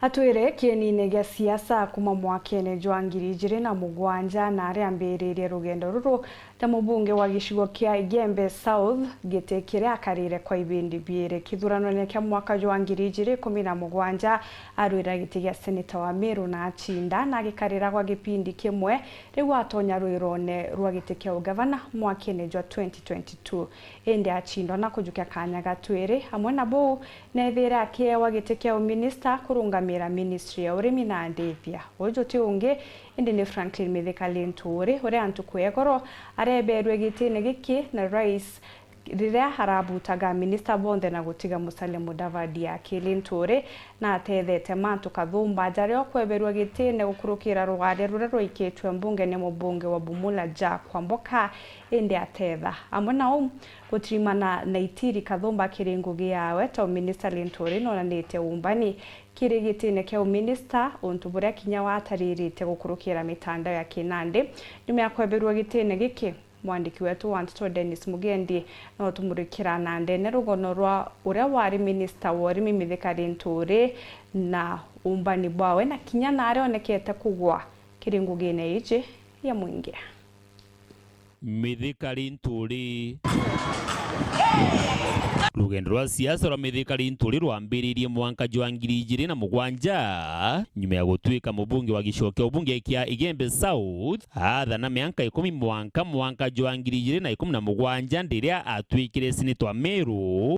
Atwire kieni gya siasa kuma mwakene jwa 2007 na ariambiririe rugendo ruru ta mubunge wa gicigo kia Igembe South gitekire akarire kwa ibindi biere kithurano kia mwaka jwa 2017 arwira giti gya seneta wa Meru na achinda na gikarira kwa gipindi kimwe riu atonya rwirone rwa giti kia ugavana mwakene jwa 2022 ende achinda na kujukia kanya gatwire hamwe na bo nethira akiewa giti kia minister kurungamira ministry ya urimi na ndethia ojoti unge indi ni Franklin Mithika Linturi ore antu kwegoro areberwe gitine giki na rais riria harabutaga minister bonde na gutiga Musalia Mudavadi Linturi na atethete mantu kathumba jario kweberwa gitine gukurukira rwade rure rwiketwe mbunge ne mubunge wa Bumula Jack Kwamboka indi atetha amwe nao gutirimana na itiri kathumba kiringugi yawe to minister Linturi no nanite umbani kirigitine kia minister untu buria kinya wataririte gukurukira mitandao ya kinande nyuma ya kweberwa gitine giki mwandiki wetu Wanto Dennis Mugendi no tumurikira nande ne rugono rwa uria wari minister wori Mithika Linturi na umbani bwawe na kinya nare onekete kugwa kiringugine ije ya mwingia Mithika Linturi rugendo rwa siasa rwa Mithika Linturi rwambiririe mwanka jwa 2007 nyuma ya gutwika mubunge wa gicigo kia ubunge kia Igembe South athana mianka 10 mwanka jwa 2017 ndiria atwikire seneta wa Meru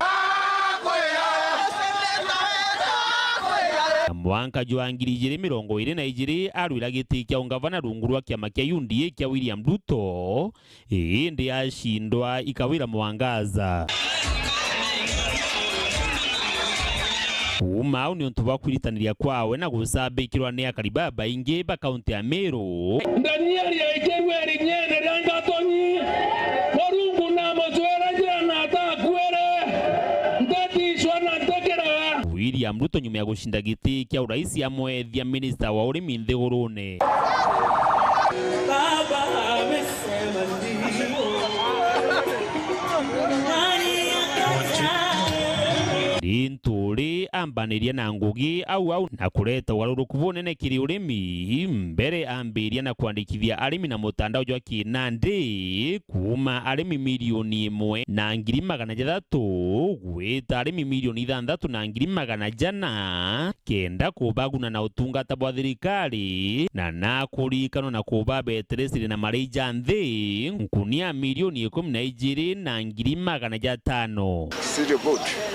mwanka jwa 2022 arwira giti kia ungavana rungu rwa kiama kia UDA kia William Ruto indi ashindwa ikawira mwangaza Umau ni untu bakwiritanira kwawe na gusabikirwa ni akaribaba ingi ba kaunti ya Meru Daniel ya ikerwe nyene ranga tonyi porungu na mozwera jana atakwere ndati shwana tekera William Ruto nyuma ya gushinda giti kia urais ya mwethia minister wa urimi nthigurune baba amesema ndio Linturi ambaniria na ngugi au na kureta waruruku bunene kiri urimi mbere ambiria na kuandikithia arimi na mutandao jwa kinande kuma arimi milioni 1 na 600 gwita arimi milioni 6 na 600 kenda kubaguna na utungata bwa thirikari na kurikano na kuba beteresiri na marija nthi nkunia milioni 12 na 500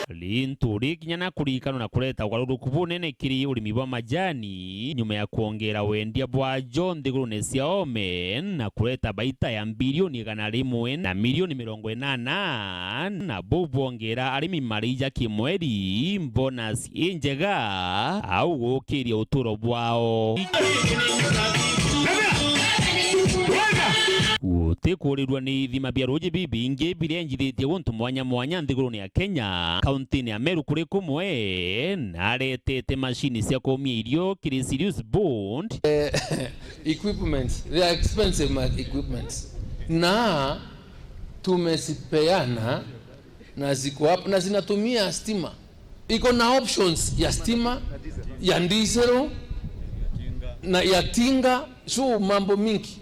Linturi kinya na kurikano na kureta waruruku bunene kiri urimi bwa majani nyuma ya kuongera wendia bwa John nthigurune cia ome na kureta baita ya bilioni 100 na milioni 80 na bubongera arimi marija kimweri bonus injega au gukiria uturo bwao Utikurirwa ni thima bia roje bibingi birenjithitie untu mwanya nthigurune ya Kenya kaunti ya Meru kuri kumwe naretete machine cia kumia irio kiri serious bond equipments, they are expensive equipments na tumesipeana na ziko hapo na zinatumia stima, iko na options ya stima ya diesel na ya tinga, so mambo mingi.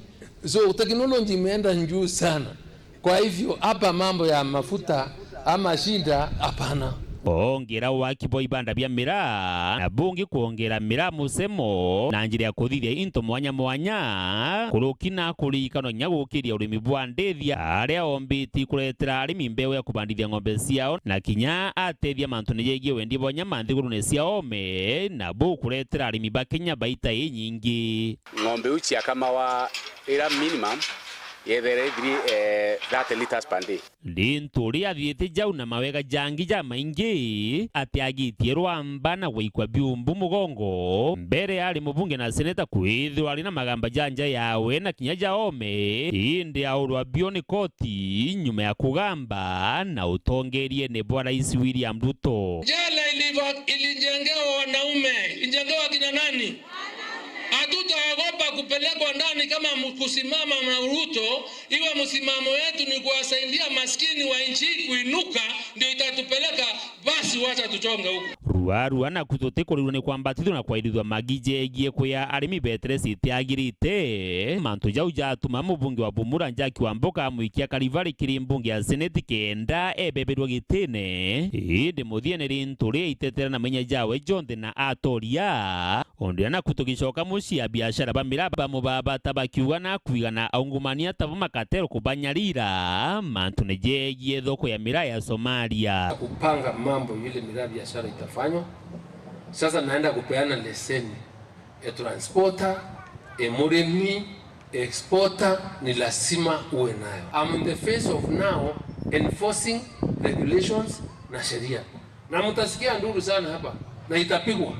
So teknolojia imeenda juu sana. Kwa hivyo hapa mambo ya mafuta ama shida hapana. Ongera wakibo ibanda bya mira na bungi kuongera mira musemo na njira ya kuthithia into mwanya kurukina kurikano nyagukiria urimi bwa ndethia aria ombiti kuretera arimi mbeu ya kubandithia ng'ombe ciao na kinya atethia mantu niyegie wendi bwa nyama nthigurune cia ome na bu kuretera arimi ba Kenya baita nyingi ng'ombe uchi kama wa era minimum yethere 30 liters per day. Linturi athiete jau na mawega jangi ja maingi atiagitie rwamba na gweikwa biumbu mugongo mbere ari mubunge na seneta kwithwa ari na magamba janja yawe na kinya ja ome indi aurwa bioni koti nyuma ya kugamba na utongerie ne bwa rais William Ruto. Jela ilijengewa wanaume, ilijengewa kina nani? Hatutaogopa kupelekwa ndani kama kusimama na Ruto, iwe msimamo wetu ni kuwasaidia maskini wa nchi kuinuka, ndio itatupeleka, basi wacha tuchonge huko. waruana kutotekorirwo ni kwambatithio na kwairithwa magijegie kuya arimi betere sitiagirite mantu jau jatuma mubunge wa Bumura Njaki wa Mboka muikia Kalivari kiri mbunge ya Seneti kenda ebeberwa gitine indi muthiene rinturi itetera na menya jawe Jonde na atoria ondiana kutogicoka mucia biashara bamiraba mubaba tabakiuga na kuigana aungumania tavuma katero kubanyarira mantu nejegie thoko ya miraa ya Somalia kupanga mambo vile miraa biashara itafanywa. Sasa naenda kupeana leseni ya transporter, murimi, exporter ni lazima uwe nayo. I'm in the phase of now enforcing regulations na sheria. Na mtasikia nduru sana hapa na itapigwa.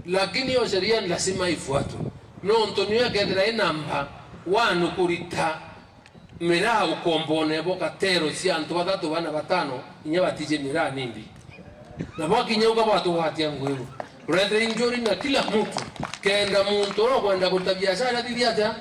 Lakini hiyo sheria ni lazima ifuatwe. No Antonio Gedra inamba wanu kurita miraa ukombone boka tero si antu batatu bana batano inya batije miraa nimbi. Na baki nyauka watu watia ngweru. Brethren njori na kila mtu kenda muntu kwenda kutabiashara thibiata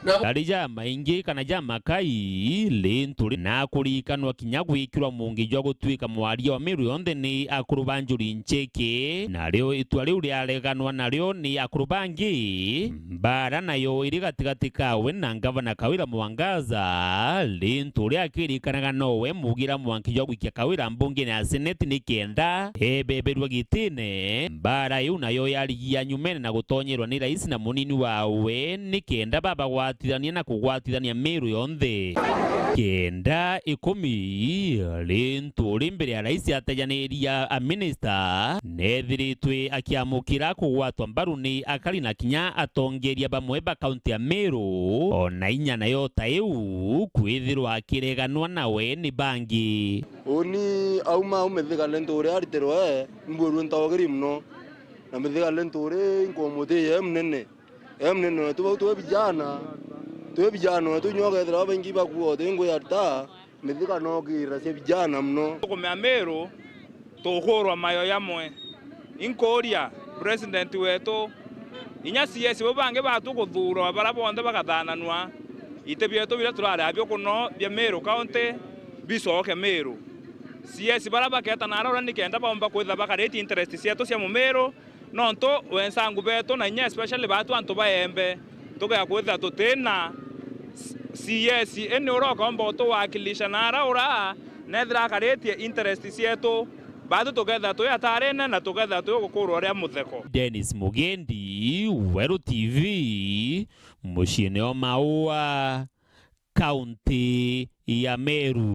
Darija maingi kana jama kai linturi na kurikanwa kinya gwikirwa mungi jwa gutwika mwaria wa Meru yonthe ni akurubanjuri ncheke na ryo itwa riu riareganwa naryo ni akurubangi mbara nayo iri gatigati kawe na ngavana Kawira Mwangaza linturi akirikanaga nowe mugira mwanki jwa gwikia Kawira mbunge ya Seneti ni kenda ebeberwa gitine mbara yu nayo yari nyumene na gutonyerwa ni rais na munini wawe ni kenda baba wa gwatithania na kugwatithania Meru yonthe kenda 10 linturi mbere ya rais atajaniria a minister nethiritwe akiamukira kugwatwa mbaru ni akari na kinya atongeria bamwe ba kaunti ya Meru ona inya nayo taiu kwithirwa akireganwa nawe ni bangi oni auma umethiga lenturi ariterwe mburu ntawagiri mno na methiga lenturi ngomote mnene tu vijana tunyoga thira bengi bakuo tengo yarta methika no gira se vijana mno ko me Meru to horwa mayo yamwe inkoria president wetu inya CS bo bange batu kuthuro bara bonde bagathananwa itebieto bila turare abyo kuno bya Meru county bisoke Meru CS bara baketa narora nikenda bomba kwitha bakareti interest cieto cia Meru nonto wensangu beto na nya especially batu antu baembe tuga kwitha tutena CS ene uroka mboto wakilisha nara ura nethra karetie interest cietu bado together tuyatarene na together tugukurwo ria mutheko. Dennis Mugendi, Weru TV, muciini o Maua, kaunti ya Meru.